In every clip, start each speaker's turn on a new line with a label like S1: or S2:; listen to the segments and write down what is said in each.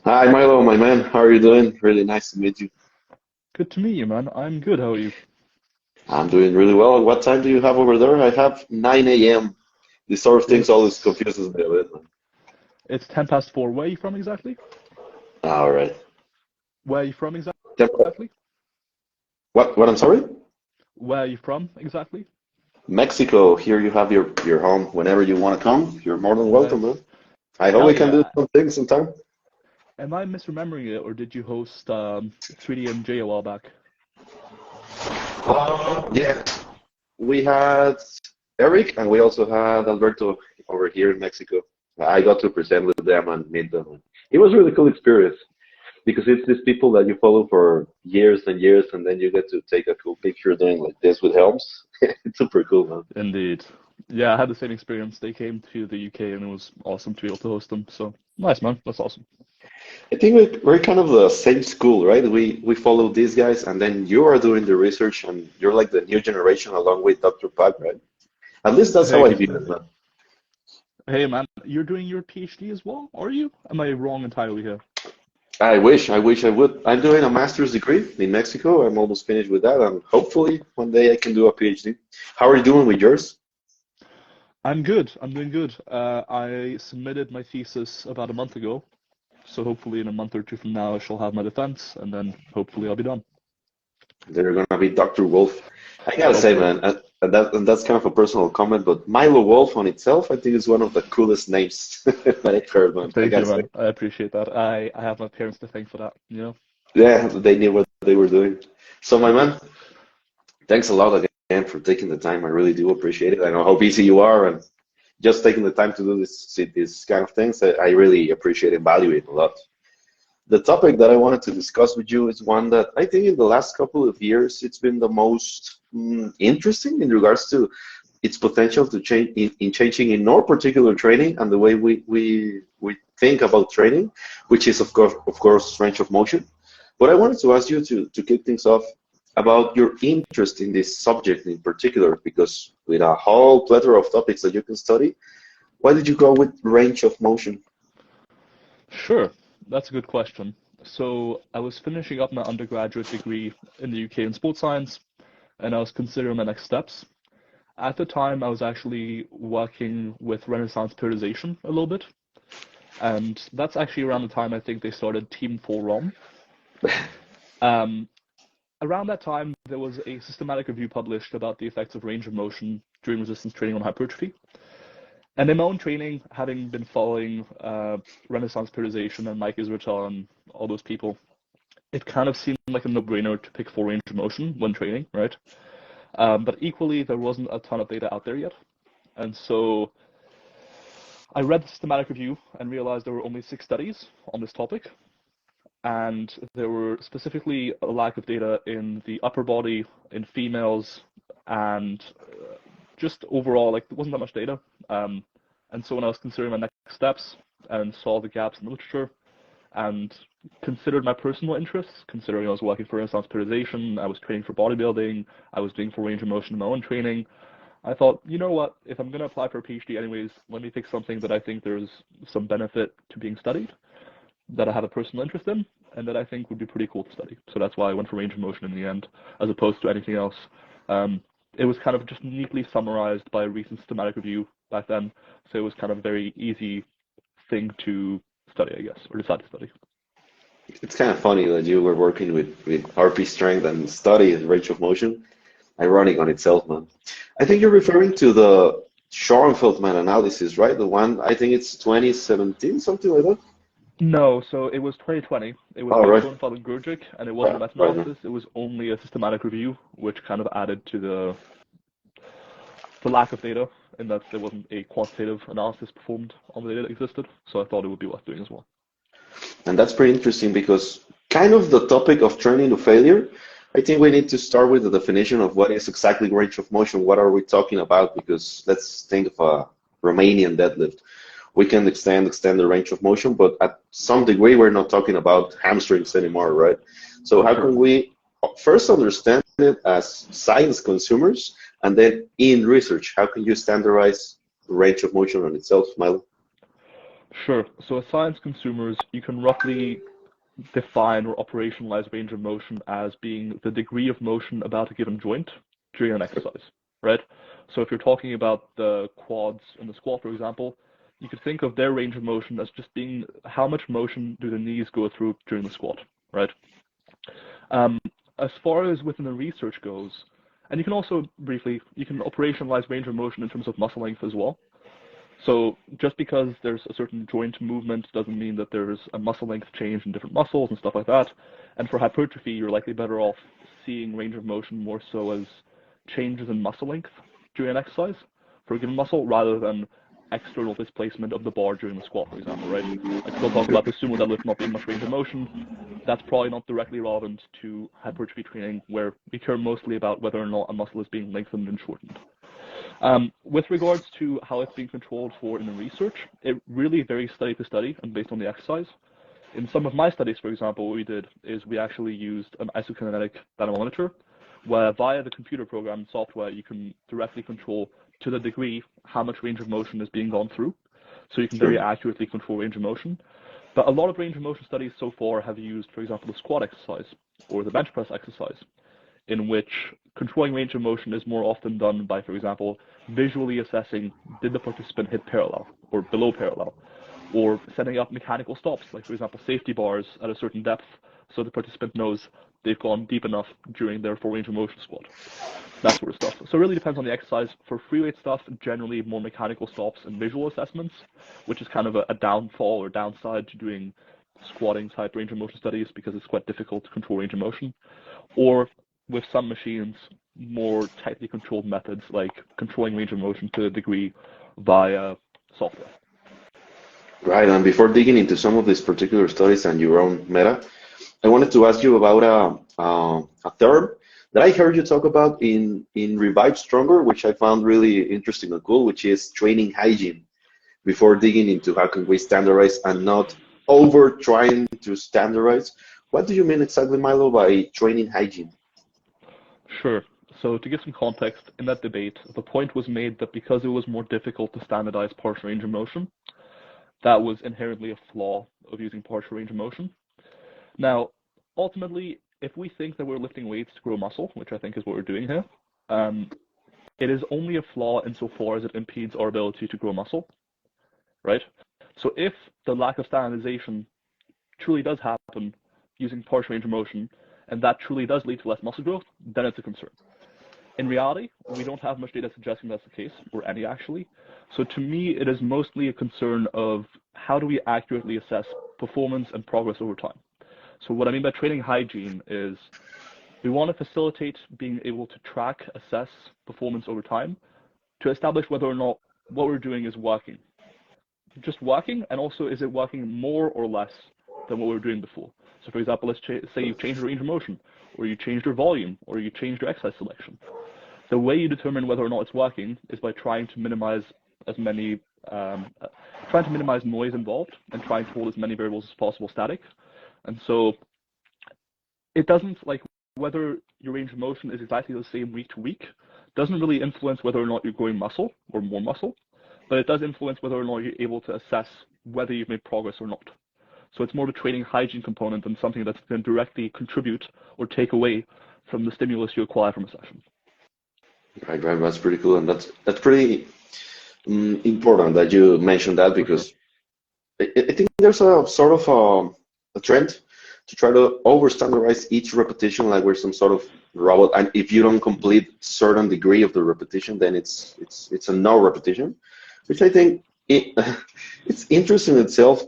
S1: Hi, Milo, my man. How are you doing? Really nice to meet you.
S2: Good to meet you, man. I'm good. How are you?
S1: I'm doing really well. What time do you have over there? I have 9 a.m. These sort of things always
S2: It's
S1: confuses me a bit, man.
S2: it's 10 past 4. Where are you from exactly?
S1: All right.
S2: Where are you from
S1: Temp-
S2: exactly?
S1: What? I'm sorry?
S2: Where are you from exactly?
S1: Mexico. Here you have your home. Whenever you want to come, you're more than welcome, man.
S2: Nice.
S1: I hope we
S2: Hell
S1: can do
S2: yeah.
S1: some things sometime.
S2: Am I misremembering it, or did you host 3DMJ a while back?
S1: Yeah. We had Eric and we also had Alberto over here in Mexico. I got to present with them and meet them. It was a really cool experience, because it's these people that you follow for years and years, and then you get to take a cool picture doing like this with helms. It's super cool, man.
S2: Indeed. Yeah, I had the same experience. They came to the UK and it was awesome to be able to host them. So nice, man. That's awesome.
S1: I think we're kind of the same school, right? We follow these guys, and then you are doing the research, and you're like the new generation along with Dr. Pak, right? At least that's how
S2: Hey,
S1: I view it, man.
S2: hey, man. You're doing your PhD as well, are you? Am I wrong entirely here?
S1: I wish I would. I'm doing a master's degree in Mexico. I'm almost finished with that, and hopefully one day I can do a PhD. How are you doing with yours?
S2: I'm good. I'm doing good. I submitted my thesis about a month ago, so hopefully in a month or two from now I shall have my defense, and then hopefully I'll be done.
S1: They're gonna be Dr. Wolf. I gotta say,
S2: Hopefully.
S1: man, and that's kind of a personal comment, but Milo Wolf on itself, I think is one of the coolest names that I've heard, man. I
S2: Thank you,
S1: gotta say,
S2: man. I appreciate that. I have my parents to thank for that, you know?
S1: yeah, they knew what they were doing. So, my man, thanks a lot again for taking the time. I really do appreciate it. I know how busy you are, and just taking the time to do this kind of things, I really appreciate and value it a lot. The topic that I wanted to discuss with you is one that I think in the last couple of years it's been the most interesting in regards to its potential to change in changing in our particular training and the way we think about training, which is of course range of motion. But I wanted to ask you to kick things off about your interest in this subject in particular, because with a whole plethora of topics that you can study, why did you go with range of motion?
S2: Sure, that's a good question. So I was finishing up my undergraduate degree in the UK in sports science, and I was considering my next steps. At the time, I was actually working with Renaissance periodization a little bit, and that's actually around the time I think they started Team 4 ROM. Um, Around that time, there was a systematic review published about the effects of range of motion during resistance training on hypertrophy. And in my own training, having been following Renaissance periodization and Mike Israetel and all those people, it kind of seemed like a no-brainer to pick for range of motion when training, right? But equally, there wasn't a ton of data out there yet. And so I read the systematic review and realized there were only 6 studies on this topic. And there were specifically a lack of data in the upper body in females, and just overall, like, there wasn't that much data. And so when I was considering my next steps and saw the gaps in the literature and considered my personal interests, considering I was working for Renaissance periodization, I was training for bodybuilding, I was doing full range of motion in my own training, I thought, you know what, if I'm going to apply for a PhD anyways, let me pick something that I think there's some benefit to being studied, that I have a personal interest in, and that I think would be pretty cool to study. So that's why I went for range of motion in the end, as opposed to anything else. Um, it was kind of just neatly summarized by a recent systematic review back then, so it was kind of a very easy thing to study, I guess, or decide to study.
S1: It's kind of funny that you were working with RP strength and study range of motion. Ironic on itself, man. I think you're referring to the Schoenfeldman analysis, right? The one, I think it's 2017, something like that.
S2: No, so it was 2020. It was
S1: Oh,
S2: by
S1: right,
S2: Schoenfeld and Gurgic, and it wasn't a
S1: right, right, man.
S2: meta-analysis. It was only a systematic review, which kind of added to the lack of data, in that there wasn't a quantitative analysis performed on the data that existed. So I thought it would be worth doing as well.
S1: And that's pretty interesting because kind of the topic of training to failure, I think we need to start with the definition of what is exactly range of motion. What are we talking about? Because let's think of a Romanian deadlift. We can extend the range of motion, but at some degree, we're not talking about hamstrings anymore, right? So
S2: For
S1: how
S2: sure.
S1: can we first understand it as science consumers, and then in research, how can you standardize range of motion on itself, Milo?
S2: Sure. So as science consumers, you can roughly define or operationalize range of motion as being the degree of motion about a given joint during an exercise, right? So if you're talking about the quads and the squat, for example, you could think of their range of motion as just being how much motion do the knees go through during the squat, right? Um, as far as within the research goes, and you can also briefly, you can operationalize range of motion in terms of muscle length as well. So just because there's a certain joint movement doesn't mean that there's a muscle length change in different muscles and stuff like that. And for hypertrophy, you're likely better off seeing range of motion more so as changes in muscle length during an exercise for a given muscle rather than external displacement of the bar during the squat, for example, right? Like we'll talk about the sumo deadlift not being much range of motion. That's probably not directly relevant to hypertrophy training, where we care mostly about whether or not a muscle is being lengthened and shortened. With regards to how it's being controlled for in the research, it really varies study to study and based on the exercise. In some of my studies, for example, what we did is we actually used an isokinetic dynamometer, where via the computer program software, you can directly control to the degree how much range of motion is being gone through. So you can very accurately control range of motion. But a lot of range of motion studies so far have used, for example, the squat exercise or the bench press exercise, in which controlling range of motion is more often done by, for example, visually assessing did the participant hit parallel or below parallel, or setting up mechanical stops, like, for example, safety bars at a certain depth so the participant knows they've gone deep enough during their full range of motion squat, that sort of stuff. So it really depends on the exercise. For freeweight stuff, generally more mechanical stops and visual assessments, which is kind of a downfall or downside to doing squatting type range of motion studies because it's quite difficult to control range of motion. Or with some machines, more tightly controlled methods like controlling range of motion to a degree via software.
S1: Right, and before digging into some of these particular studies and your own meta, I wanted to ask you about a term that I heard you talk about in Revive Stronger, which I found really interesting and cool, which is training hygiene. Before digging into how can we standardize and not over trying to standardize, what do you mean exactly, Milo, by training hygiene?
S2: Sure. So to give some context, in that debate, the point was made that because it was more difficult to standardize partial range of motion, that was inherently a flaw of using partial range of motion. Now, ultimately, if we think that we're lifting weights to grow muscle, which I think is what we're doing here, it is only a flaw insofar as it impedes our ability to grow muscle, right? So if the lack of standardization truly does happen using partial range of motion, and that truly does lead to less muscle growth, then it's a concern. In reality, we don't have much data suggesting that's the case, or any actually. So to me, it is mostly a concern of how do we accurately assess performance and progress over time. So what I mean by training hygiene is we want to facilitate being able to track, assess performance over time to establish whether or not what we're doing is working. Just working, and also is it working more or less than what we were doing before. So for example, let's say you've changed your range of motion, or you changed your volume, or you changed your exercise selection. The way you determine whether or not it's working is by trying to minimize noise involved and trying to hold as many variables as possible static. And so it doesn't, like, whether your range of motion is exactly the same week to week doesn't really influence whether or not you're growing muscle or more muscle, but it does influence whether or not you're able to assess whether you've made progress or not. So it's more of a training hygiene component than something that's going to directly contribute or take away from the stimulus you acquire from a session.
S1: Right, that's pretty cool, and that's pretty important that you mentioned that, because I think there's a sort of a trend to try to over standardize each repetition like we're some sort of robot, and if you don't complete certain degree of the repetition, then it's a no repetition, which I think it's interesting itself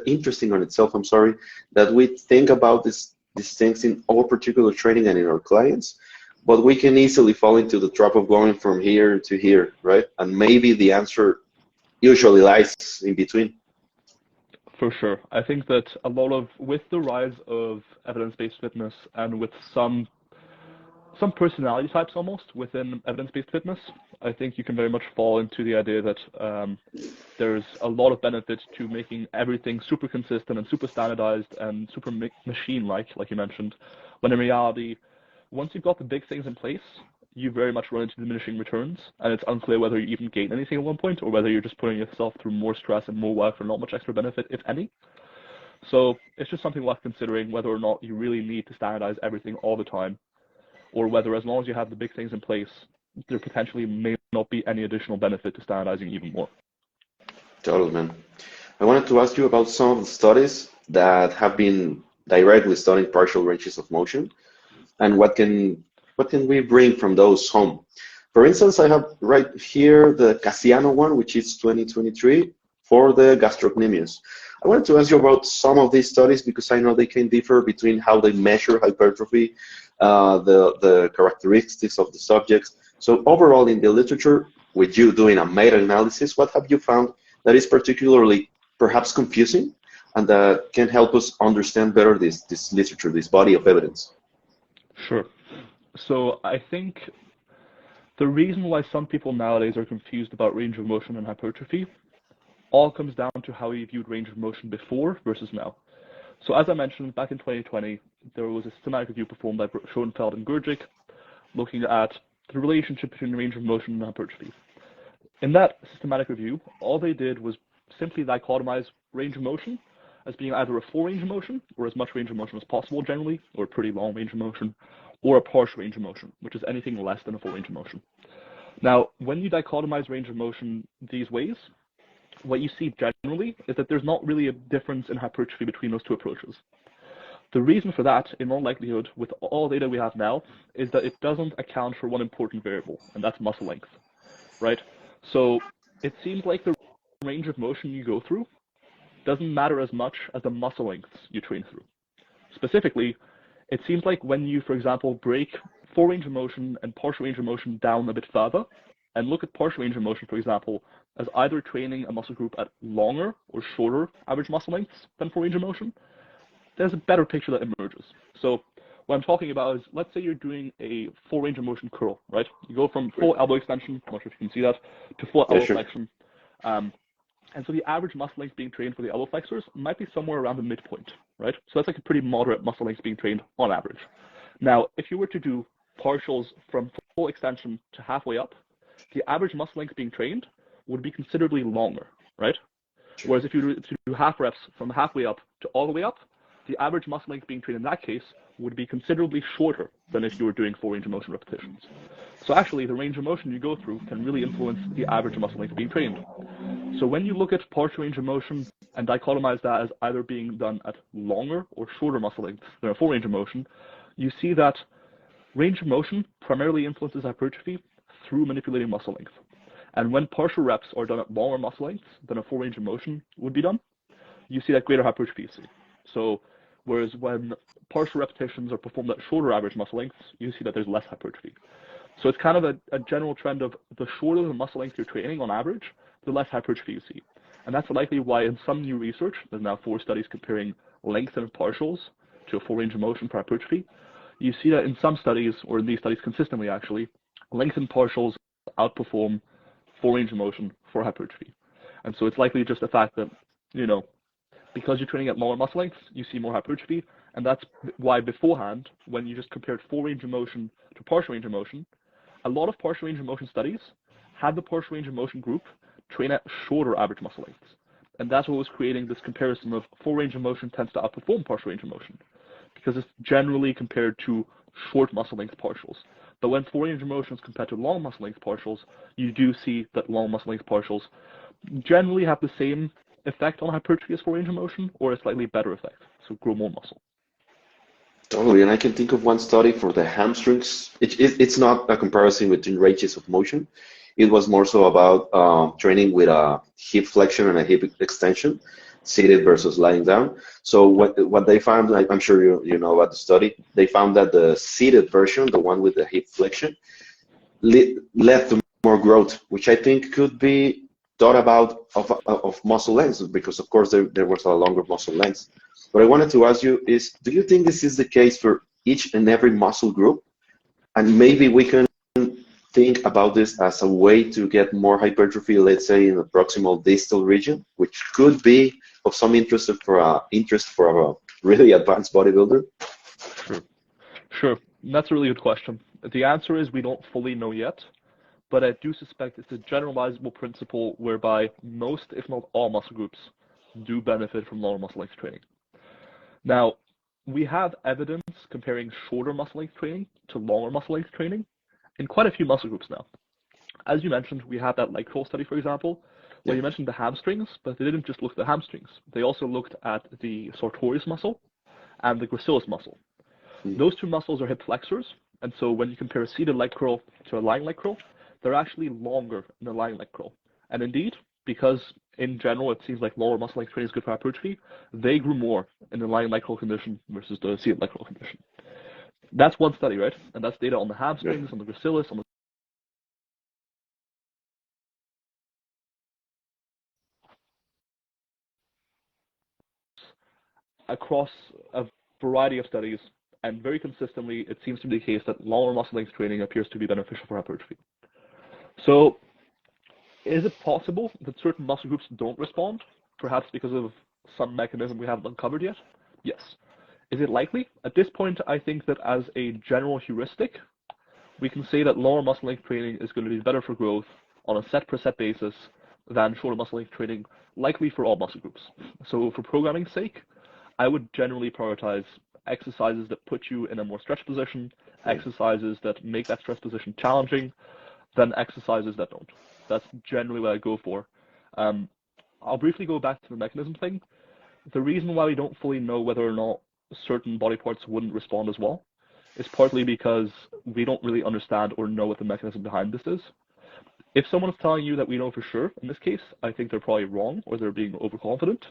S1: interesting on itself. I'm sorry that we think about these things in our particular training and in our clients, but we can easily fall into the trap of going from here to here, right? And maybe the answer usually lies in between.
S2: For sure. I think that with the rise of evidence-based fitness and with some personality types almost within evidence-based fitness, I think you can very much fall into the idea that there's a lot of benefit to making everything super consistent and super standardized and super machine-like you mentioned, when in reality, once you've got the big things in place, you very much run into diminishing returns, and it's unclear whether you even gain anything at one point or whether you're just putting yourself through more stress and more work for not much extra benefit, if any. So it's just something worth considering whether or not you really need to standardize everything all the time, or whether as long as you have the big things in place, there potentially may not be any additional benefit to standardizing even more.
S1: Totally, man. I wanted to ask you about some of the studies that have been directly studying partial ranges of motion, and what can we bring from those home. For instance, I have right here the Casiano one, which is 2023 for the gastrocnemius. I wanted to ask you about some of these studies because I know they can differ between how they measure hypertrophy, the characteristics of the subjects. So overall in the literature, with you doing a meta-analysis, what have you found that is particularly perhaps confusing and that can help us understand better this literature, this body of evidence?
S2: Sure. So I think the reason why some people nowadays are confused about range of motion and hypertrophy all comes down to how you viewed range of motion before versus now. So as I mentioned, back in 2020, there was a systematic review performed by Schoenfeld and Gurgic looking at the relationship between range of motion and hypertrophy. In that systematic review, all they did was simply dichotomize range of motion as being either a full range of motion, or as much range of motion as possible generally, or a pretty long range of motion, or a partial range of motion, which is anything less than a full range of motion. Now, when you dichotomize range of motion these ways, what you see generally is that there's not really a difference in hypertrophy between those two approaches. The reason for that, in all likelihood, with all data we have now, is that it doesn't account for one important variable, and that's muscle length, right? So it seems like the range of motion you go through doesn't matter as much as the muscle lengths you train through. Specifically, it seems like when you, for example, break full range of motion and partial range of motion down a bit further, and look at partial range of motion, for example, as either training a muscle group at longer or shorter average muscle lengths than full range of motion, there's a better picture that emerges. So what I'm talking about is, let's say you're doing a full range of motion curl, right? You go from full elbow extension, I'm not sure if you can see that, to full elbow flexion. And so the average muscle length being trained for the elbow flexors might be somewhere around the midpoint, right? So that's like a pretty moderate muscle length being trained on average. Now, if you were to do partials from full extension to halfway up, the average muscle length being trained would be considerably longer, right? Whereas if you were to do half reps from halfway up to all the way up, the average muscle length being trained in that case would be considerably shorter than if you were doing full range of motion repetitions. So actually, the range of motion you go through can really influence the average muscle length being trained. So when you look at partial range of motion and dichotomize that as either being done at longer or shorter muscle lengths than a full range of motion, you see that range of motion primarily influences hypertrophy through manipulating muscle length. And when partial reps are done at longer muscle lengths than a full range of motion would be done, you see that greater hypertrophy you see. So whereas when partial repetitions are performed at shorter average muscle lengths, you see that there's less hypertrophy. So it's kind of a general trend of the shorter the muscle length you're training on average, the less hypertrophy you see. And that's likely why in some new research, there's now 4 studies comparing lengthened partials to a full range of motion for hypertrophy. You see that in some studies, or in these studies consistently actually, lengthened partials outperform full range of motion for hypertrophy. And so it's likely just the fact that, because you're training at longer muscle lengths, you see more hypertrophy. And that's why beforehand, when you just compared full range of motion to partial range of motion, a lot of partial range of motion studies had the partial range of motion group train at shorter average muscle lengths. And that's what was creating this comparison of full range of motion tends to outperform partial range of motion, because it's generally compared to short muscle length partials. But when full range of motion is compared to long muscle length partials, you do see that long muscle length partials generally have the same effect on hypertrophy as full range of motion, or a slightly better effect, so grow more muscle.
S1: Totally, and I can think of one study for the hamstrings. It's not a comparison between ranges of motion. It was more so about training with a hip flexion and a hip extension, seated versus lying down. So what they found, I'm sure you know about the study, they found that the seated version, the one with the hip flexion, led to more growth, which I think could be thought about of muscle lengths, because of course there was a longer muscle length. What I wanted to ask you is, do you think this is the case for each and every muscle group? And maybe we can think about this as a way to get more hypertrophy, let's say in the proximal distal region, which could be of some interest for a really advanced bodybuilder?
S2: Sure. That's a really good question. The answer is we don't fully know yet, but I do suspect it's a generalizable principle whereby most, if not all, muscle groups do benefit from lower muscle length training. Now, we have evidence comparing shorter muscle length training to longer muscle length training in quite a few muscle groups now. As you mentioned, we have that leg curl study, for example, where you mentioned the hamstrings, but they didn't just look at the hamstrings. They also looked at the sartorius muscle and the gracilis muscle. Those two muscles are hip flexors, and so when you compare a seated leg curl to a lying leg curl, they're actually longer in the lying leg curl. And indeed, because in general it seems like lower muscle length training is good for hypertrophy, they grew more in the lying leg curl condition versus the seated leg curl condition. That's one study, right? And that's data on the hamstrings, on the gracilis, on the across a variety of studies, and very consistently, it seems to be the case that longer muscle length training appears to be beneficial for hypertrophy. So, is it possible that certain muscle groups don't respond, perhaps because of some mechanism we haven't uncovered yet? Yes. Is it likely? At this point, I think that as a general heuristic, we can say that lower muscle length training is going to be better for growth on a set per set basis than shorter muscle length training, likely for all muscle groups. So for programming's sake, I would generally prioritize exercises that put you in a more stretched position, exercises that make that stretched position challenging, than exercises that don't. That's generally what I go for. I'll briefly go back to the mechanism thing. The reason why we don't fully know whether or not certain body parts wouldn't respond as well is partly because we don't really understand or know what the mechanism behind this is. If someone's telling you that we know for sure, in this case, I think they're probably wrong or they're being overconfident.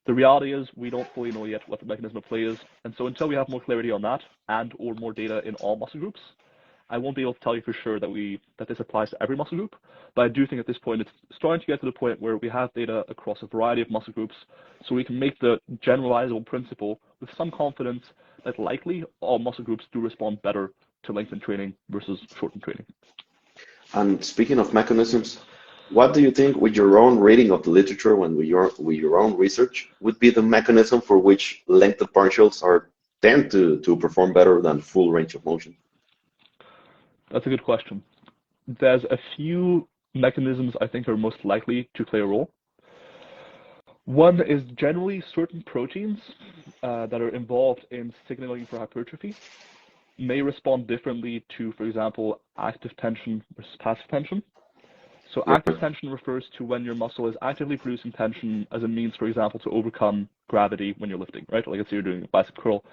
S2: The reality is we don't fully know yet what the mechanism of play is, and so until we have more clarity on that and or more data in all muscle groups, I won't be able to tell you for sure that this applies to every muscle group, but I do think at this point it's starting to get to the point where we have data across a variety of muscle groups, so we can make the generalizable principle with some confidence that likely all muscle groups do respond better to lengthened training versus shortened training.
S1: And speaking of mechanisms, what do you think, with your own reading of the literature and with your own research, would be the mechanism for which lengthened partials tend to perform better than full range of motion?
S2: That's a good question. There's a few mechanisms I think are most likely to play a role. One is generally certain proteins that are involved in signaling for hypertrophy may respond differently to, for example, active tension versus passive tension. So active tension refers to when your muscle is actively producing tension as a means, for example, to overcome gravity when you're lifting, right? Like let's say you're doing a bicep curl.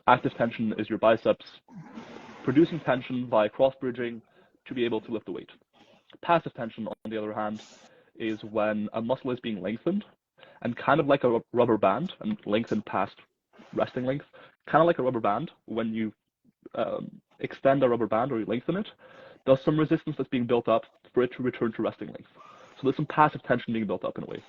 S2: Active tension is your biceps producing tension by cross-bridging to be able to lift the weight. Passive tension, on the other hand, is when a muscle is being lengthened, and kind of like a rubber band, and lengthened past resting length, kind of like a rubber band, when you extend a rubber band or you lengthen it, there's some resistance that's being built up for it to return to resting length. So there's some passive tension being built up in a way.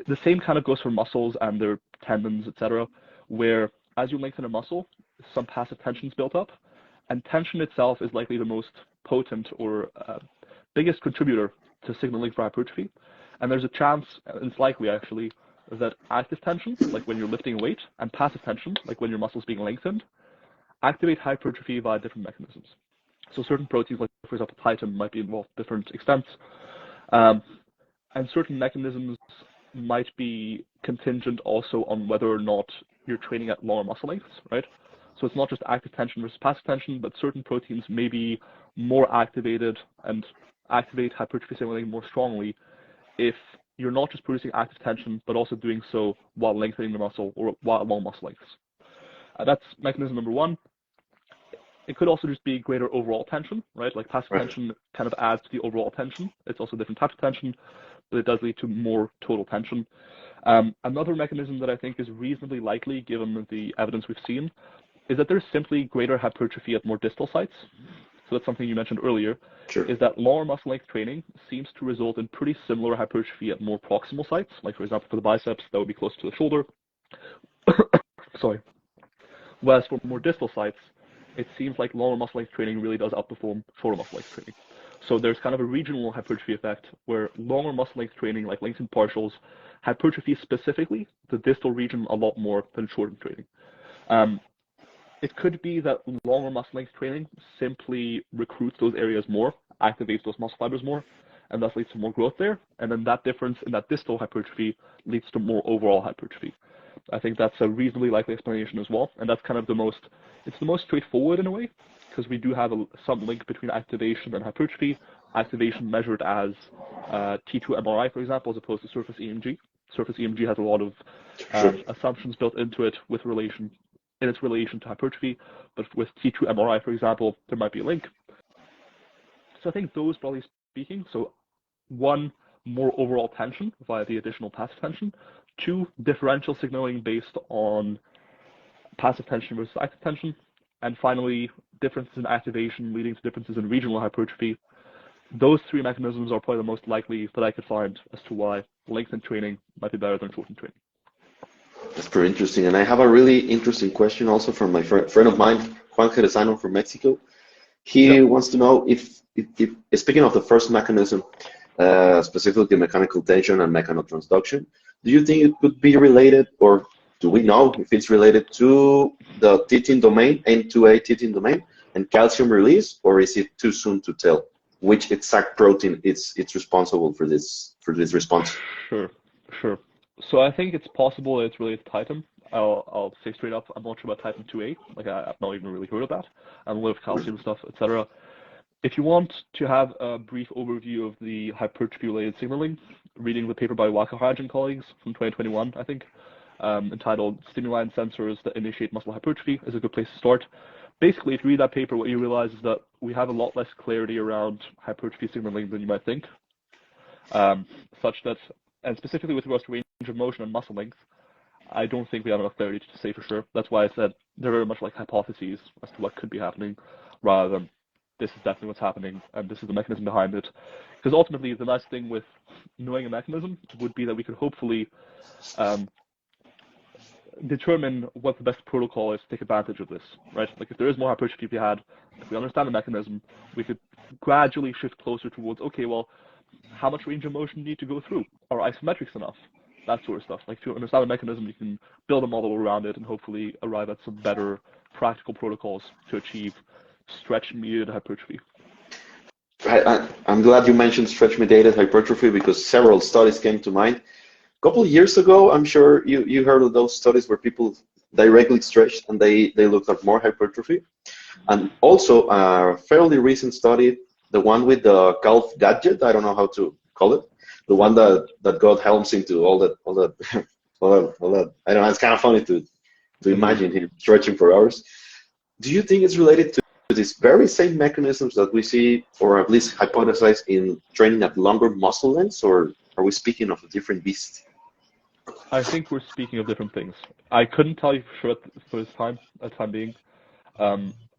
S2: The same kind of goes for muscles and their tendons, etc., where as you lengthen a muscle, some passive tension is built up, and tension itself is likely the most potent or biggest contributor to signaling for hypertrophy. And there's a chance, and it's likely actually, that active tension, like when you're lifting weight, and passive tension, like when your muscle's being lengthened, activate hypertrophy via different mechanisms. So certain proteins, like for example titin, might be involved to different extents, and certain mechanisms might be contingent also on whether or not you're training at longer muscle lengths, right? So it's not just active tension versus passive tension, but certain proteins may be more activated and activate hypertrophy signaling more strongly if you're not just producing active tension, but also doing so while lengthening the muscle or while at long muscle lengths. That's mechanism number one. It could also just be greater overall tension, right? Like passive tension kind of adds to the overall tension. It's also different types of tension, but it does lead to more total tension. Another mechanism that I think is reasonably likely, given the evidence we've seen, is that there's simply greater hypertrophy at more distal sites. So that's something you mentioned earlier, is that lower muscle length training seems to result in pretty similar hypertrophy at more proximal sites. Like for example, for the biceps, that would be close to the shoulder. Sorry. Whereas for more distal sites, it seems like lower muscle length training really does outperform shorter muscle length training. So there's kind of a regional hypertrophy effect where longer muscle length training, like lengthened partials, hypertrophy specifically the distal region a lot more than shortened training. It could be that longer muscle length training simply recruits those areas more, activates those muscle fibers more, and thus leads to more growth there. And then that difference in that distal hypertrophy leads to more overall hypertrophy. I think that's a reasonably likely explanation as well. And that's kind of it's the most straightforward in a way, because we do have some link between activation and hypertrophy. Activation measured as T2 MRI, for example, as opposed to surface EMG. Surface EMG has a lot of assumptions built into it in its relation to hypertrophy, but with T2 MRI, for example, there might be a link. So I think those, broadly speaking, so one, more overall tension via the additional passive tension, two, differential signaling based on passive tension versus active tension, and finally, differences in activation leading to differences in regional hypertrophy. Those three mechanisms are probably the most likely that I could find as to why lengthened training might be better than shortened training.
S1: That's pretty interesting. And I have a really interesting question also from my friend of mine, Juan Jerezano from Mexico. He wants to know if speaking of the first mechanism, specifically mechanical tension and mechanotransduction, do you think it could be related, or do we know if it's related to the T-thin domain, N2A T-thin domain, and calcium release, or is it too soon to tell which exact protein it's responsible for this response?
S2: Sure. So I think it's possible that it's related to Titan. I'll say straight up, I'm not sure about Titan 2A. Like I've not even really heard of that. And a lot of calcium stuff, etc. If you want to have a brief overview of the hypertrophy-related signaling, reading the paper by Wakahaj and colleagues from 2021, I think, entitled "Stimuli and Sensors that Initiate Muscle Hypertrophy" is a good place to start. Basically, if you read that paper, what you realize is that we have a lot less clarity around hypertrophy signaling than you might think, such that, and specifically with regards to range of motion and muscle length, I don't think we have enough clarity to say for sure. That's why I said they're very much like hypotheses as to what could be happening, rather than this is definitely what's happening and this is the mechanism behind it. Because ultimately, the nice thing with knowing a mechanism would be that we could hopefully determine what the best protocol is to take advantage of this, right? Like if there is more hypertrophy to be had, if we understand the mechanism, we could gradually shift closer towards, okay, well, how much range of motion do you need to go through? Are isometrics enough? That sort of stuff. Like if you understand the mechanism, you can build a model around it and hopefully arrive at some better practical protocols to achieve stretch-mediated hypertrophy.
S1: I'm glad you mentioned stretch-mediated hypertrophy because several studies came to mind. A couple of years ago, I'm sure you heard of those studies where people directly stretched and they looked at more hypertrophy. And also a fairly recent study, the one with the calf gadget, I don't know how to call it, the one that got Helms into all that. I don't know, it's kind of funny to imagine him stretching for hours. Do you think it's related to these very same mechanisms that we see, or at least hypothesize, in training at longer muscle lengths, or are we speaking of a different beast?
S2: I think we're speaking of different things. I couldn't tell you for sure for this time being.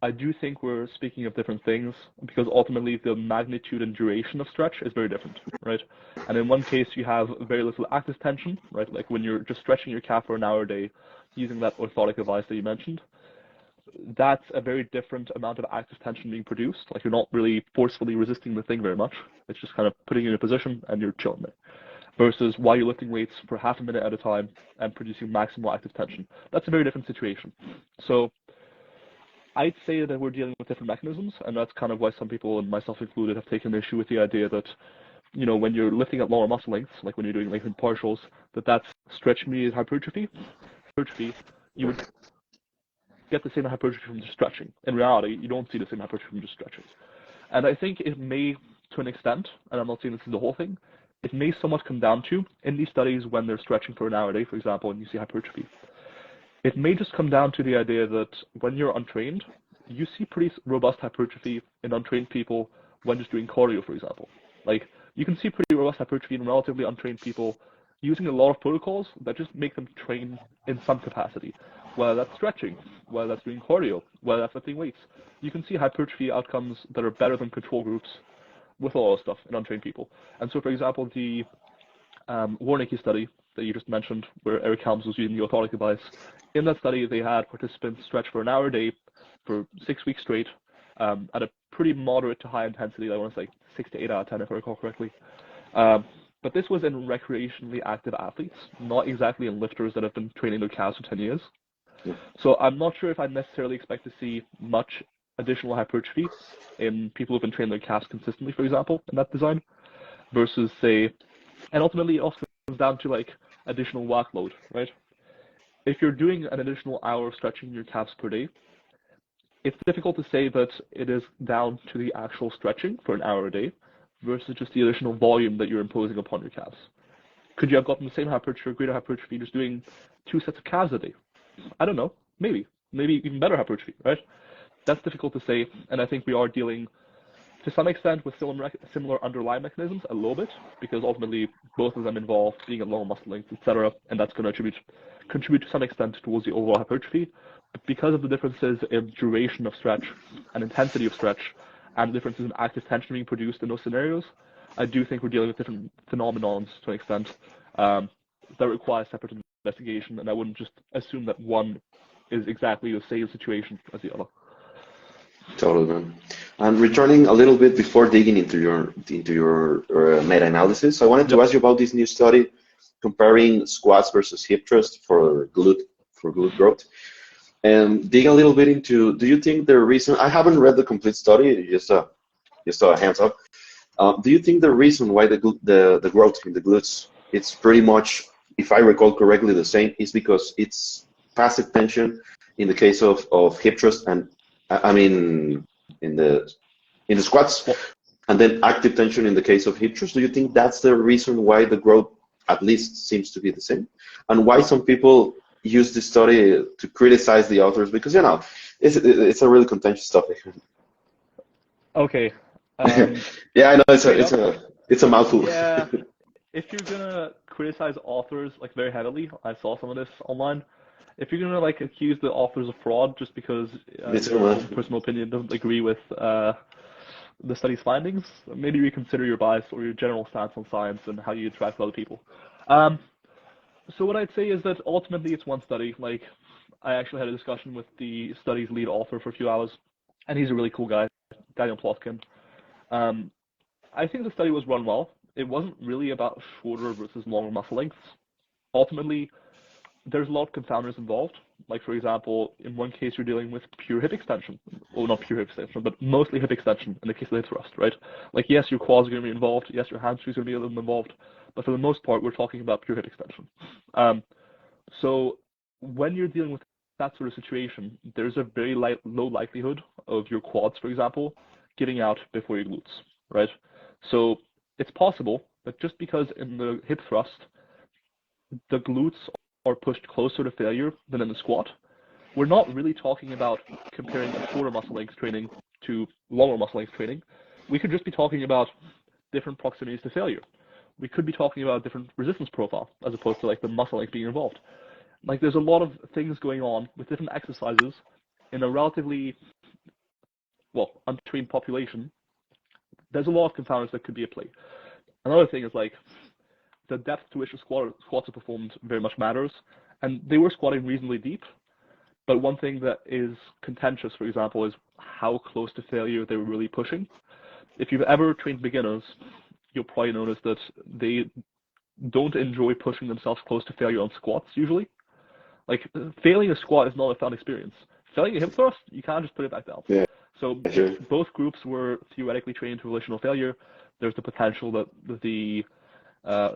S2: I do think we're speaking of different things because ultimately the magnitude and duration of stretch is very different, right? And in one case you have very little active tension, right? Like when you're just stretching your calf for an hour a day using that orthotic device that you mentioned, that's a very different amount of active tension being produced. Like you're not really forcefully resisting the thing very much. It's just kind of putting you in a position and you're chilling there. Versus while you're lifting weights for half a minute at a time and producing maximal active tension. That's a very different situation. So I'd say that we're dealing with different mechanisms, and that's kind of why some people, and myself included, have taken issue with the idea that, you know, when you're lifting at lower muscle lengths, like when you're doing lengthened partials, that's stretch-mediated hypertrophy. You would get the same hypertrophy from just stretching. In reality, you don't see the same hypertrophy from just stretching. And I think it may, to an extent, and I'm not saying this is the whole thing, it may somewhat come down to, in these studies when they're stretching for an hour a day, for example, and you see hypertrophy, it may just come down to the idea that when you're untrained, you see pretty robust hypertrophy in untrained people when just doing cardio, for example. Like, you can see pretty robust hypertrophy in relatively untrained people using a lot of protocols that just make them train in some capacity. Whether that's stretching, whether that's doing cardio, whether that's lifting weights. You can see hypertrophy outcomes that are better than control groups with a lot of stuff in untrained people. And so, for example, the Warnicki study that you just mentioned, where Eric Helms was using the orthotic device, in that study they had participants stretch for an hour a day for 6 weeks straight at a pretty moderate to high intensity. I want to say 6 to 8 out of 10 if I recall correctly. But this was in recreationally active athletes, not exactly in lifters that have been training their calves for 10 years. So I'm not sure if I necessarily expect to see much additional hypertrophy in people who've been training their calves consistently, for example, in that design, versus say, and ultimately it also comes down to like additional workload, right? If you're doing an additional hour of stretching your calves per day, it's difficult to say that it is down to the actual stretching for an hour a day versus just the additional volume that you're imposing upon your calves. Could you have gotten the same hypertrophy or greater hypertrophy just doing 2 sets of calves a day? I don't know. Maybe even better hypertrophy, right? That's difficult to say, and I think we are dealing to some extent with similar underlying mechanisms a little bit, because ultimately both of them involve being at lower muscle length, etc., and that's going to contribute to some extent towards the overall hypertrophy. But because of the differences in duration of stretch and intensity of stretch, and the differences in active tension being produced in those scenarios, I do think we're dealing with different phenomenons to an extent that require separate investigation, and I wouldn't just assume that one is exactly the same situation as the other.
S1: Totally, man. And returning a little bit before digging into your meta-analysis, I wanted to ask you about this new study comparing squats versus hip thrust for glute growth. And dig a little bit into, do you think the reason, I haven't read the complete study, just a hands up. Do you think the reason why the growth in the glutes, it's pretty much, if I recall correctly, the same, is because it's passive tension in the case of hip thrust, and I mean in the squats, and then active tension in the case of hip thrust? Do you think that's the reason why the growth at least seems to be the same, and why some people use this study to criticize the authors? Because it's a really contentious topic.
S2: Okay.
S1: Yeah, I know it's a mouthful.
S2: Yeah, if you're gonna criticize authors like very heavily, I saw some of this online. If you're gonna like accuse the authors of fraud just because their own personal opinion doesn't agree with the study's findings, maybe reconsider your bias or your general stance on science and how you interact with other people. So what I'd say is that ultimately it's one study. Like, I actually had a discussion with the study's lead author for a few hours, and he's a really cool guy, Daniel Plotkin. I think the study was run well. It wasn't really about shorter versus longer muscle lengths. Ultimately, there's a lot of confounders involved. Like, for example, in one case, you're dealing with pure hip extension. Well, not pure hip extension, but mostly hip extension in the case of the hip thrust, right? Like, yes, your quads are going to be involved. Yes, your hamstrings are going to be a little involved. But for the most part, we're talking about pure hip extension. So when you're dealing with that sort of situation, there's a very low likelihood of your quads, for example, giving out before your glutes, right? So it's possible that just because in the hip thrust, the glutes are pushed closer to failure than in the squat, we're not really talking about comparing a shorter muscle length training to longer muscle length training. We could just be talking about different proximities to failure. We could be talking about a different resistance profile as opposed to like the muscle length being involved. Like, there's a lot of things going on with different exercises in a relatively, untrained population. There's a lot of confounders that could be at play. Another thing is like the depth to which the squats are performed very much matters, and they were squatting reasonably deep. But one thing that is contentious, for example, is how close to failure they were really pushing. If you've ever trained beginners, you'll probably notice that they don't enjoy pushing themselves close to failure on squats usually. Like, failing a squat is not a fun experience. Failing a hip thrust, you can't just put it back down.
S1: Yeah.
S2: So if both groups were theoretically trained to volitional failure, there's the potential that the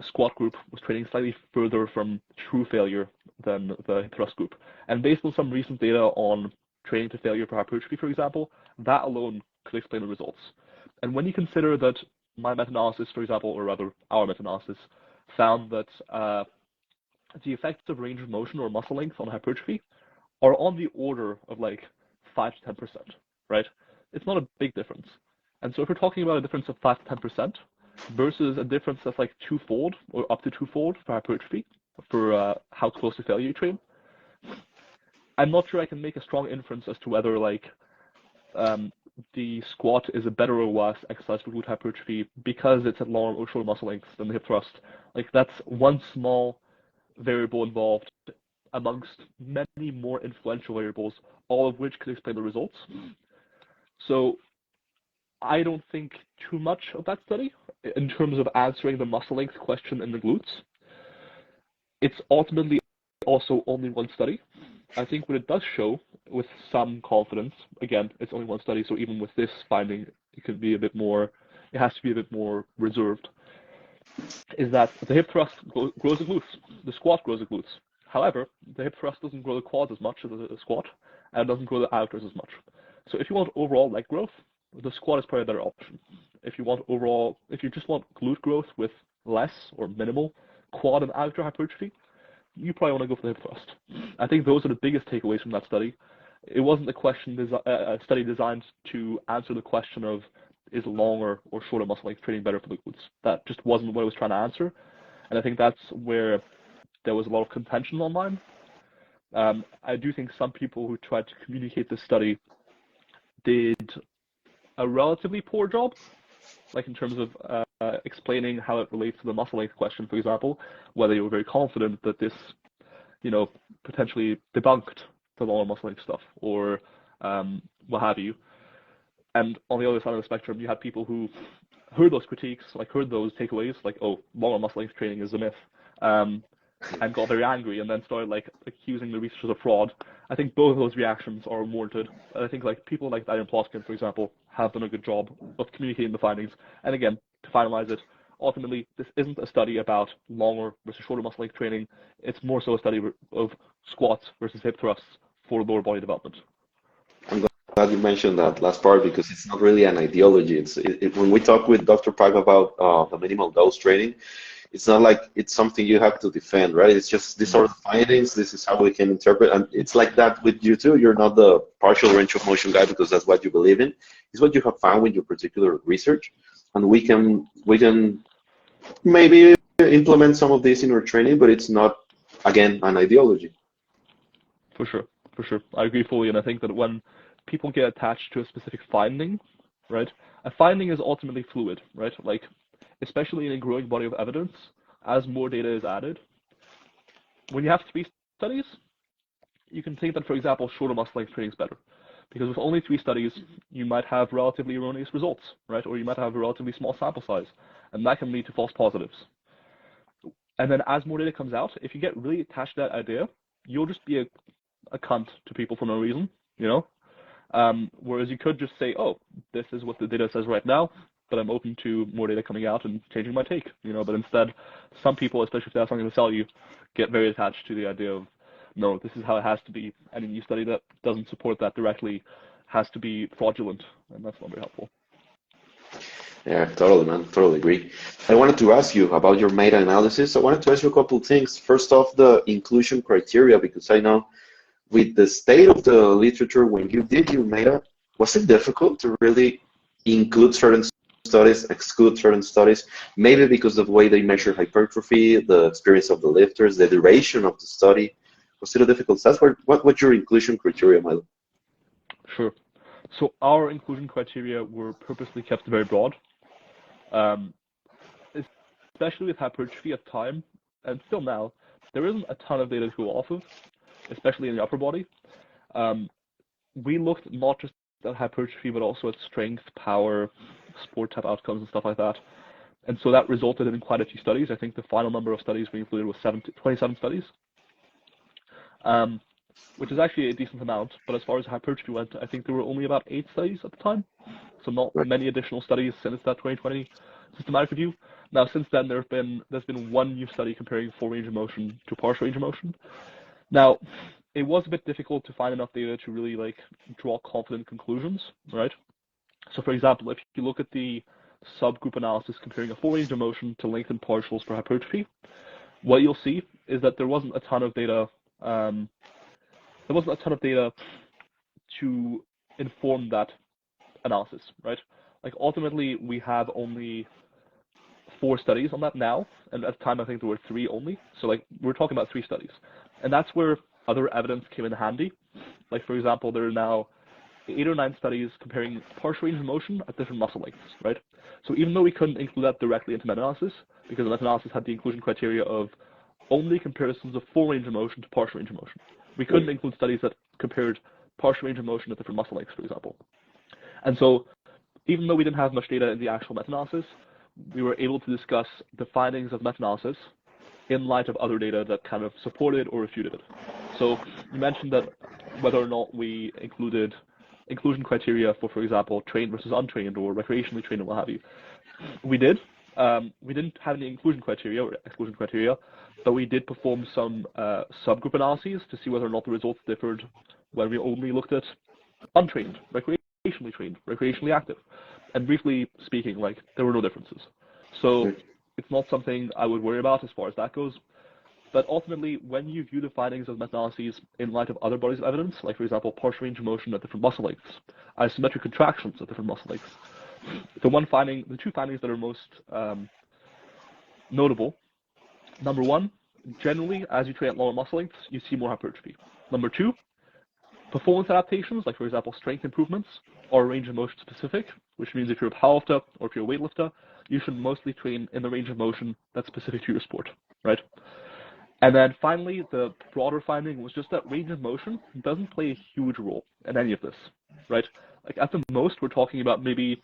S2: squat group was training slightly further from true failure than the hip thrust group. And based on some recent data on training to failure for hypertrophy, for example, that alone could explain the results. And when you consider that my meta-analysis, for example, or rather our meta-analysis, found that the effects of range of motion or muscle length on hypertrophy are on the order of like 5 to 10%, right? It's not a big difference. And so if we're talking about a difference of 5 to 10% versus a difference that's like twofold or up to twofold for hypertrophy, for how close to failure you train, I'm not sure I can make a strong inference as to whether like the squat is a better or worse exercise for glute hypertrophy because it's at long or short muscle lengths than the hip thrust. Like, that's one small variable involved amongst many more influential variables, all of which could explain the results. So I don't think too much of that study in terms of answering the muscle length question in the glutes. It's ultimately also only one study. I think what it does show, with some confidence, again, it's only one study, so even with this finding, it could be a bit more, it has to be a bit more reserved, is that the hip thrust grows the glutes, the squat grows the glutes. However, the hip thrust doesn't grow the quads as much as the squat, and it doesn't grow the adductors as much. So if you want overall leg growth, the squat is probably a better option. If you just want glute growth with less or minimal quad and adductor hypertrophy, you probably want to go for the hip thrust. I think those are the biggest takeaways from that study. It wasn't a study designed to answer the question of is longer or shorter muscle length training better for the glutes. That just wasn't what it was trying to answer. And I think that's where there was a lot of contention online. I do think some people who tried to communicate this study did a relatively poor job, like in terms of explaining how it relates to the muscle length question, for example, whether you were very confident that this, potentially debunked the longer muscle length stuff or what have you. And on the other side of the spectrum, you had people who heard those critiques, heard those takeaways, longer muscle length training is a myth, and got very angry and then started accusing the researchers of fraud. I think both of those reactions are warranted. I think people like Diane Ploskin, for example, have done a good job of communicating the findings. And again, to finalize it, ultimately, this isn't a study about longer versus shorter muscle length training. It's more so a study of squats versus hip thrusts for lower body development.
S1: I'm glad you mentioned that last part because it's not really an ideology. When we talk with Dr. Park about the minimal dose training, it's not like it's something you have to defend, right? It's just these are the findings. This is how we can interpret, and it's like that with you too. You're not the partial range of motion guy because that's what you believe in. It's what you have found with your particular research, and we can maybe implement some of this in our training, but it's not, again, an ideology.
S2: For sure. I agree fully, and I think that when people get attached to a specific finding, right? A finding is ultimately fluid, right? Especially in a growing body of evidence, as more data is added. When you have 3 studies, you can think that, for example, shorter muscle length training is better. Because with only 3 studies, you might have relatively erroneous results, right? Or you might have a relatively small sample size, and that can lead to false positives. And then as more data comes out, if you get really attached to that idea, you'll just be a cunt to people for no reason, whereas you could just say, oh, this is what the data says right now, but I'm open to more data coming out and changing my take, But instead, some people, especially if they have something to sell you, get very attached to the idea of, no, this is how it has to be. Any new study that doesn't support that directly has to be fraudulent, and that's not very helpful.
S1: Yeah, totally, man. Totally agree. I wanted to ask you about your meta-analysis. I wanted to ask you a couple of things. First off, the inclusion criteria, because I know with the state of the literature, when you did your meta, was it difficult to really include certain studies, exclude certain studies, maybe because of the way they measure hypertrophy, the experience of the lifters, the duration of the study? Was it a difficult test? What's your inclusion criteria, Milo?
S2: Sure. So our inclusion criteria were purposely kept very broad, especially with hypertrophy at the time, and still now, there isn't a ton of data to go off of, especially in the upper body. We looked not just at hypertrophy, but also at strength, power, sport type outcomes and stuff like that. And so that resulted in quite a few studies. I think the final number of studies we included was 27 studies, which is actually a decent amount. But as far as hypertrophy went, I think there were only about 8 studies at the time. So not many additional studies since that 2020 systematic review. Now, since then, there's been one new study comparing full range of motion to partial range of motion. Now, it was a bit difficult to find enough data to really draw confident conclusions, right? So for example, if you look at the subgroup analysis comparing a full range of motion to lengthened partials for hypertrophy, what you'll see is that there wasn't a ton of data. To inform that analysis, right? Ultimately, we have only 4 studies on that now, and at the time I think there were 3 only. So we're talking about 3 studies, and that's where other evidence came in handy. For example, there are now 8 or 9 studies comparing partial range of motion at different muscle lengths, right? So even though we couldn't include that directly into meta-analysis, because the meta-analysis had the inclusion criteria of only comparisons of full range of motion to partial range of motion, we couldn't include studies that compared partial range of motion at different muscle lengths, for example. And so even though we didn't have much data in the actual meta-analysis, we were able to discuss the findings of meta-analysis in light of other data that kind of supported or refuted it. So you mentioned that whether or not we included inclusion criteria for example, trained versus untrained or recreationally trained and what have you. We did. We didn't have any inclusion criteria or exclusion criteria, but we did perform some subgroup analyses to see whether or not the results differed when we only looked at untrained, recreationally trained, recreationally active. And briefly speaking, like, there were no differences. So it's not something I would worry about as far as that goes. But ultimately, when you view the findings of meta-analyses in light of other bodies of evidence, like for example, partial range of motion at different muscle lengths, isometric contractions at different muscle lengths, the two findings that are most notable, number one, generally, as you train at lower muscle lengths, you see more hypertrophy. Number two, performance adaptations, like for example, strength improvements, are range of motion specific, which means if you're a powerlifter or if you're a weightlifter, you should mostly train in the range of motion that's specific to your sport, right? And then finally, the broader finding was just that range of motion doesn't play a huge role in any of this, right? Like at the most, we're talking about maybe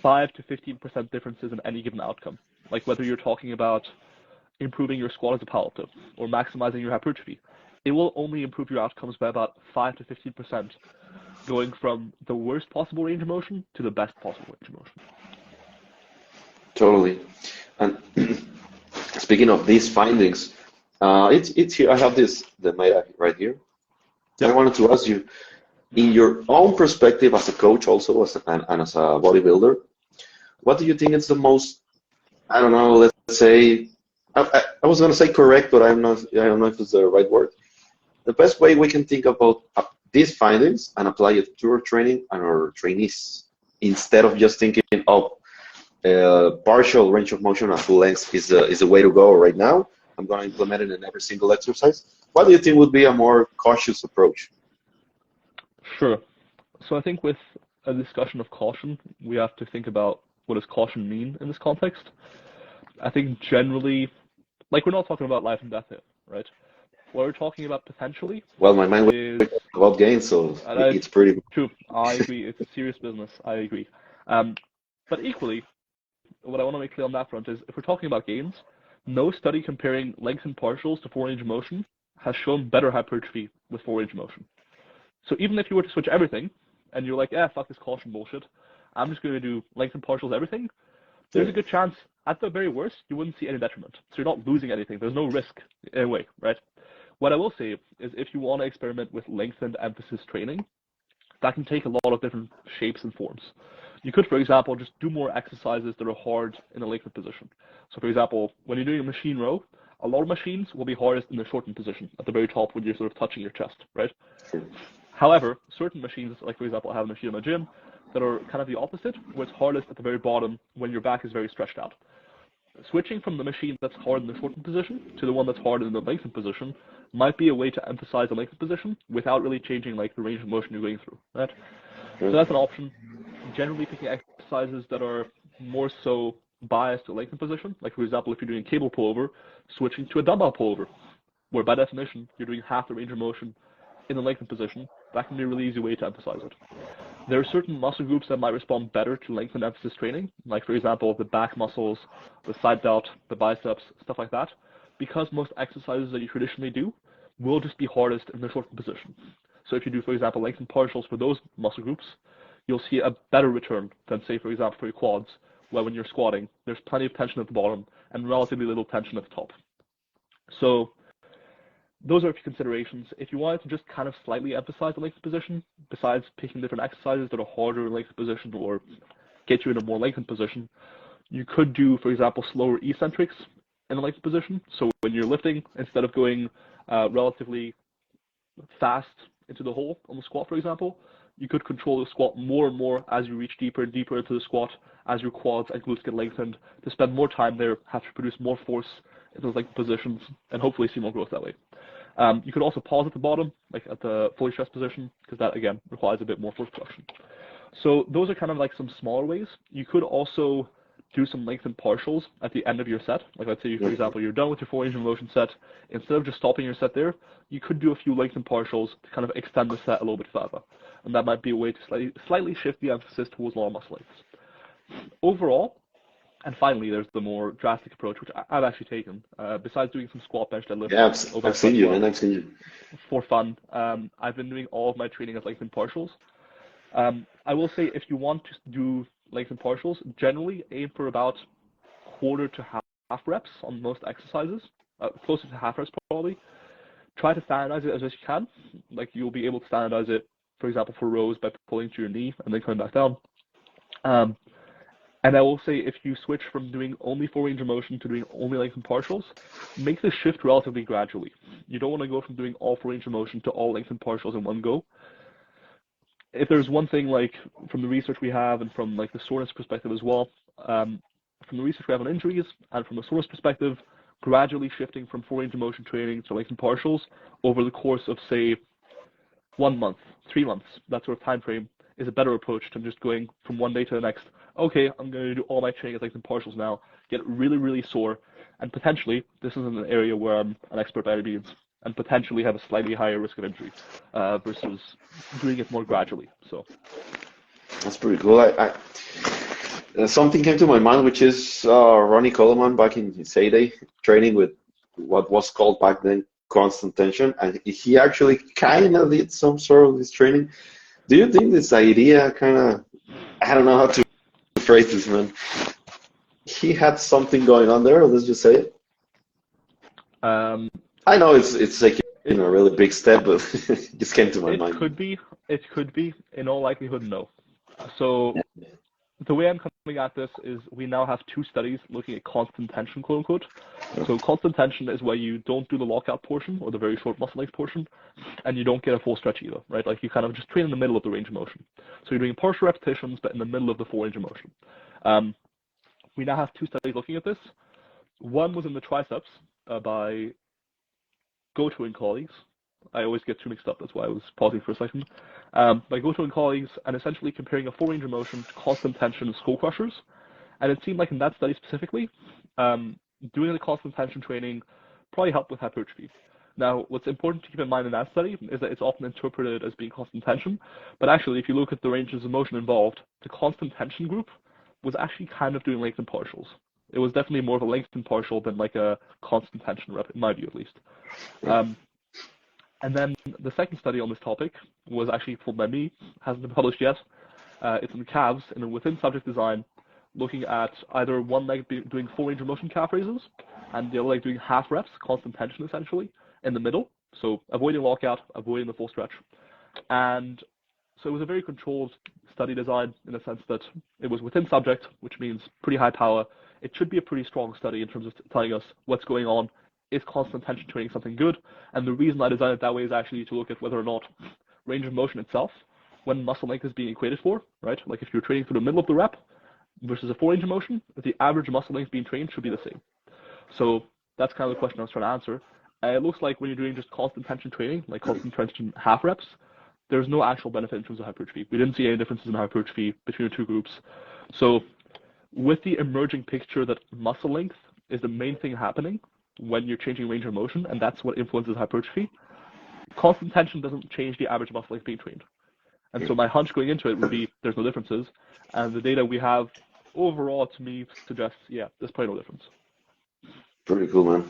S2: 5 to 15% differences in any given outcome. Like whether you're talking about improving your squat as a powerlifter or maximizing your hypertrophy, it will only improve your outcomes by about 5 to 15%, going from the worst possible range of motion to the best possible range of motion.
S1: Totally. And speaking of these findings, it's here. I have the meta right here.
S2: Yep.
S1: I wanted to ask you, in your own perspective as a coach, also and as a bodybuilder, what do you think is the most, I don't know, let's say, I was going to say correct, but I don't know if it's the right word. The best way we can think about these findings and apply it to our training and our trainees, instead of just thinking of partial range of motion and full length is the way to go right now. I'm going to implement it in every single exercise. What do you think would be a more cautious approach?
S2: Sure. So I think with a discussion of caution, we have to think about what does caution mean in this context. I think generally, like we're not talking about life and death here, right? What we're talking about potentially.
S1: Well, my mind was about gain, so it's pretty
S2: true. I agree. It's a serious business. I agree. But equally, what I want to make clear on that front is if we're talking about gains, no study comparing lengthened partials to full range of motion has shown better hypertrophy with full range of motion. So even if you were to switch everything and you're like, fuck this caution bullshit, I'm just going to do lengthened partials everything, there's a good chance, at the very worst, you wouldn't see any detriment. So you're not losing anything. There's no risk in a way, right? What I will say is if you want to experiment with lengthened emphasis training, that can take a lot of different shapes and forms. You could, for example, just do more exercises that are hard in a lengthened position. So for example, when you're doing a machine row, a lot of machines will be hardest in the shortened position at the very top when you're sort of touching your chest, right? However, certain machines, like for example, I have a machine in my gym, that are kind of the opposite, where it's hardest at the very bottom when your back is very stretched out. Switching from the machine that's hard in the shortened position to the one that's hard in the lengthened position might be a way to emphasize the lengthened position without really changing like the range of motion you're going through, right? So that's an option. Generally picking exercises that are more so biased to lengthened position, like for example, if you're doing a cable pullover, switching to a dumbbell pullover, where by definition you're doing half the range of motion in the lengthened position. That can be a really easy way to emphasize it. There are certain muscle groups that might respond better to lengthened emphasis training, like for example, the back muscles, the side delt, the biceps, stuff like that, because most exercises that you traditionally do will just be hardest in the shortened position. So if you do, for example, lengthened partials for those muscle groups, you'll see a better return than, say, for example, for your quads, where when you're squatting, there's plenty of tension at the bottom and relatively little tension at the top. So those are a few considerations. If you wanted to just kind of slightly emphasize the lengthened position, besides picking different exercises that are harder in lengthened position or get you in a more lengthened position, you could do, for example, slower eccentrics in a lengthened position. So when you're lifting, instead of going relatively fast into the hole on the squat, for example, you could control the squat more and more as you reach deeper and deeper into the squat, as your quads and glutes get lengthened, to spend more time there, have to produce more force in those lengthened positions, and hopefully see more growth that way. You could also pause at the bottom, like at the fully stretched position, because that, again, requires a bit more force production. So those are kind of like some smaller ways. You could also do some lengthened partials at the end of your set. Like let's say, for example, you're done with your full range of motion set. Instead of just stopping your set there, you could do a few lengthened partials to kind of extend the set a little bit further. And that might be a way to slightly shift the emphasis towards lower muscle lengths. Overall, And finally, there's the more drastic approach, which I've actually taken. Besides doing some squat, bench, deadlift
S1: Yeah,
S2: over
S1: I've seen
S2: sweat
S1: you,
S2: cloth
S1: man. I've seen you.
S2: for fun, I've been doing all of my training as length and partials. I will say if you want to do length and partials, generally aim for about quarter to half reps on most exercises, closer to half reps probably. Try to standardize it as best you can. Like you'll be able to standardize it, for example, for rows by pulling to your knee and then coming back down. And I will say if you switch from doing only full range of motion to doing only length and partials, make the shift relatively gradually. You don't want to go from doing all full range of motion to all length and partials in one go. If there's one thing, like from the research we have and from like the soreness perspective as well, from the research we have on injuries and from a soreness perspective, gradually shifting from full range of motion training to length and partials over the course of say 1 month, 3 months, that sort of time frame is a better approach than just going from one day to the next. Okay, I'm going to do all my training as length and partials now, get really, really sore, and potentially, this is an area where I'm an expert by any means, and potentially have a slightly higher risk of injury versus doing it more gradually. So
S1: That's pretty cool. Something came to my mind, which is Ronnie Coleman back in his heyday, training with what was called back then constant tension, and he actually kind of did some sort of this training. Do you think this idea kind of, I don't know how to phrase this, man. He had something going on there, let's just say it. I know it's like a really big step, but it just came to my mind.
S2: It could be. In all likelihood, no. So the way I'm coming at this is we now have 2 studies looking at constant tension, quote unquote. So constant tension is where you don't do the lockout portion or the very short muscle length portion, and you don't get a full stretch either, right? Like you kind of just train in the middle of the range of motion. So you're doing partial repetitions, but in the middle of the full range of motion. We now have 2 studies looking at this. One was in the triceps by Goto and colleagues. I always get too mixed up, that's why I was pausing for a second. By Goto and colleagues, and essentially comparing a full range of motion to constant tension skull crushers. And it seemed like in that study specifically, doing the constant tension training probably helped with hypertrophy. Now, what's important to keep in mind in that study is that it's often interpreted as being constant tension, but actually, if you look at the ranges of motion involved, the constant tension group was actually kind of doing length and partials. It was definitely more of a length and partial than like a constant tension rep, in my view at least. And then the second study on this topic was actually performed by me, hasn't been published yet. It's in calves in a within subject design, looking at either one leg doing full range of motion calf raises and the other leg doing half reps, constant tension essentially, in the middle. So avoiding lockout, avoiding the full stretch. And so it was a very controlled study design in the sense that it was within subject, which means pretty high power. It should be a pretty strong study in terms of telling us what's going on. Is constant tension training something good? And the reason I designed it that way is actually to look at whether or not range of motion itself, when muscle length is being equated for, right? Like if you're training through the middle of the rep versus a full range of motion, the average muscle length being trained should be the same. So that's kind of the question I was trying to answer. It looks like when you're doing just constant tension training, like constant tension half reps, there's no actual benefit in terms of hypertrophy. We didn't see any differences in hypertrophy between the 2 groups. So with the emerging picture that muscle length is the main thing happening when you're changing range of motion, and that's what influences hypertrophy, constant tension doesn't change the average muscle length being trained. And so my hunch going into it would be there's no differences, and the data we have overall to me suggests, yeah, there's probably no difference.
S1: Pretty cool, man.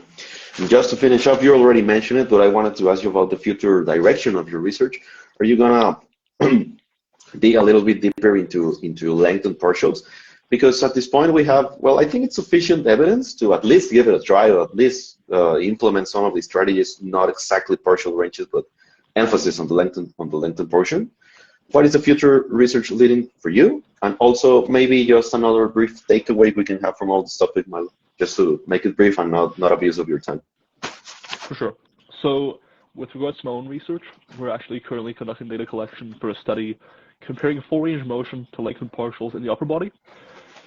S1: And just to finish up, you already mentioned it, but I wanted to ask you about the future direction of your research. Are you gonna dig a little bit deeper into length and partials? Because at this point we have, well, I think it's sufficient evidence to at least give it a try, or at least implement some of these strategies, not exactly partial ranges, but emphasis on the length and portion. What is the future research leading for you? And also maybe just another brief takeaway we can have from all this topic, Milo, just to make it brief and not abuse of your time.
S2: For sure. So with regards to my own research, we're actually currently conducting data collection for a study comparing full range of motion to length and partials in the upper body.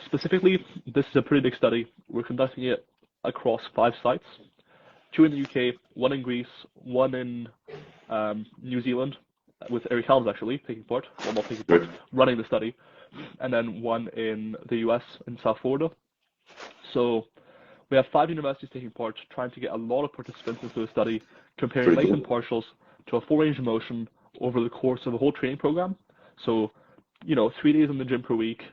S2: Specifically, this is a pretty big study. We're conducting it across 5 sites, 2 in the UK, 1 in Greece, 1 in New Zealand, with Eric Helms actually taking part, well not taking part, running the study, and then 1 in the US in South Florida. So we have 5 universities taking part, trying to get a lot of participants into the study, comparing length and partials to a full range of motion over the course of the whole training program. So, 3 days in the gym per week,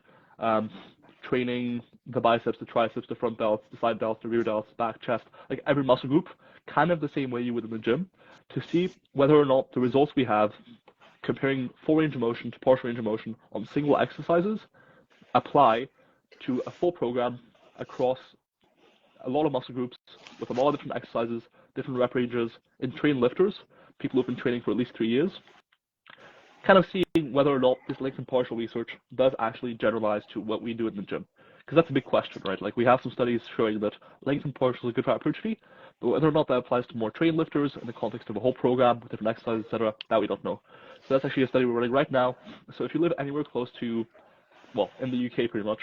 S2: training the biceps, the triceps, the front delts, the side delts, the rear delts, back, chest, like every muscle group, kind of the same way you would in the gym, to see whether or not the results we have comparing full range of motion to partial range of motion on single exercises apply to a full program across a lot of muscle groups with a lot of different exercises, different rep ranges, in trained lifters, people who've been training for at least 3 years, kind of seeing whether or not this length and partial research does actually generalize to what we do in the gym. Because that's a big question, right? Like, we have some studies showing that length and partial is good for hypertrophy, but whether or not that applies to more trained lifters in the context of a whole program with different exercises, etc., that we don't know. So that's actually a study we're running right now. So if you live anywhere close to, well, in the UK pretty much,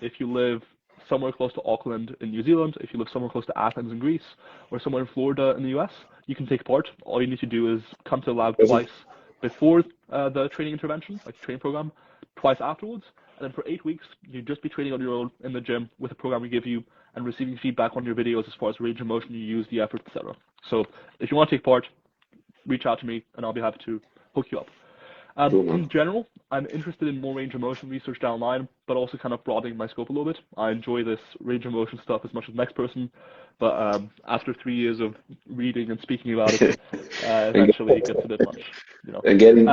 S2: if you live somewhere close to Auckland in New Zealand, if you live somewhere close to Athens in Greece, or somewhere in Florida in the US, you can take part. All you need to do is come to the lab twice before the training intervention, like the training program, twice afterwards, and then for 8 weeks, you'd just be training on your own in the gym with a program we give you and receiving feedback on your videos as far as range of motion you use, the effort, etc. So if you want to take part, reach out to me and I'll be happy to hook you up. In general, I'm interested in more range of motion research down the line, but also kind of broadening my scope a little bit. I enjoy this range of motion stuff as much as the next person, but after 3 years of reading and speaking about it, eventually it gets a bit much. You know.
S1: And getting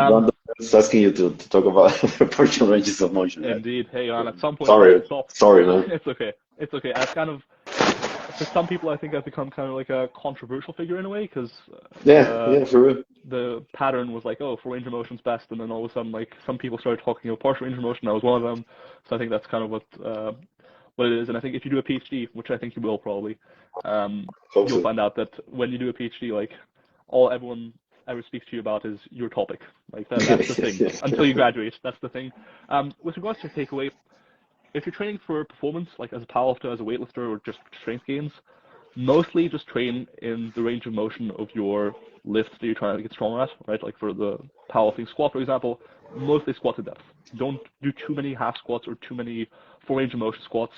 S1: asking you to talk about partial ranges of motion. Right?
S2: Indeed. Hey, man, at some point,
S1: sorry, man.
S2: It's okay. It's okay. I've kind of, for some people, I think I've become kind of like a controversial figure in a way, because
S1: for real.
S2: The pattern was like, oh, for range of motion's best, and then all of a sudden, like, some people started talking about partial range of motion. I was one of them, so I think that's kind of what it is. And I think if you do a PhD, which I think you will probably, you'll find out that when you do a PhD, like, all everyone ever speaks to you about is your topic. Like, that's the thing. Until you graduate, that's the thing. With regards to your takeaway, if you're training for performance, like as a powerlifter, as a weightlifter, or just strength gains, mostly just train in the range of motion of your lift that you're trying to get stronger at, right? Like for the powerlifting squat, for example, mostly squat to depth. Don't do too many half squats or too many full range of motion squats.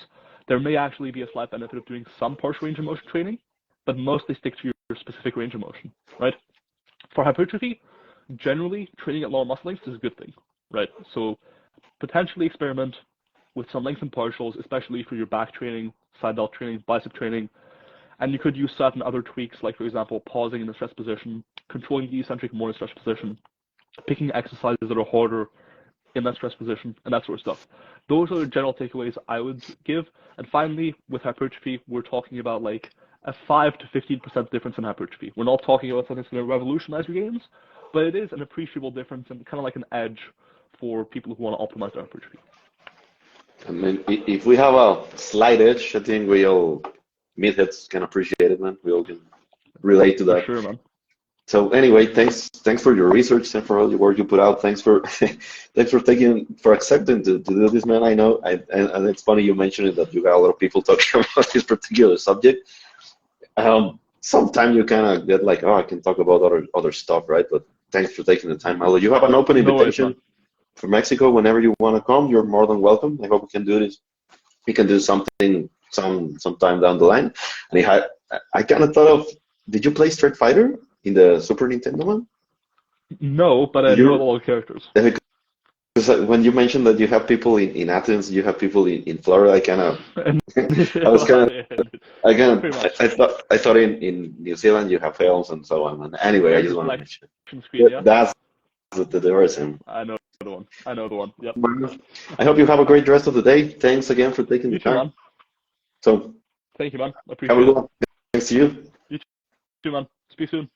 S2: There may actually be a slight benefit of doing some partial range of motion training, but mostly stick to your specific range of motion, right? For hypertrophy, generally training at lower muscle lengths is a good thing, right? So potentially experiment with some length and partials, especially for your back training, side delt training, bicep training. And you could use certain other tweaks, like, for example, pausing in the stress position, controlling the eccentric more in stress position, picking exercises that are harder in that stress position, and that sort of stuff. Those are the general takeaways I would give. And finally, with hypertrophy, we're talking about like a 5 to 15% difference in hypertrophy. We're not talking about something that's going to revolutionize your gains, but it is an appreciable difference and kind of like an edge for people who want to optimize their hypertrophy.
S1: I mean, if we have a slight edge, I think we all meatheads can appreciate it, man. We all can relate to that.
S2: For sure, man.
S1: So anyway, thanks for your research and for all your work you put out. Thanks for accepting to do this, man. I know, and it's funny you mentioned that you got a lot of people talking about this particular subject. Sometimes you kind of get like, oh, I can talk about other stuff, right? But thanks for taking the time, Milo. You have an open invitation for Mexico whenever you want to come. You're more than welcome. I hope we can do this. We can do something sometime down the line. And I kind of thought of, did you play Street Fighter in the Super Nintendo one?
S2: No, but I know all the characters.
S1: Because when you mentioned that you have people in Athens, you have people in Florida, I thought in New Zealand you have films and so on. And anyway, I just want to mention that's the version.
S2: I know the one. Yep.
S1: I hope you have a great rest of the day. Thanks again for taking the time.
S2: Man.
S1: So,
S2: thank you, man. Appreciate
S1: it. Thanks to you.
S2: You too, man. Speak soon.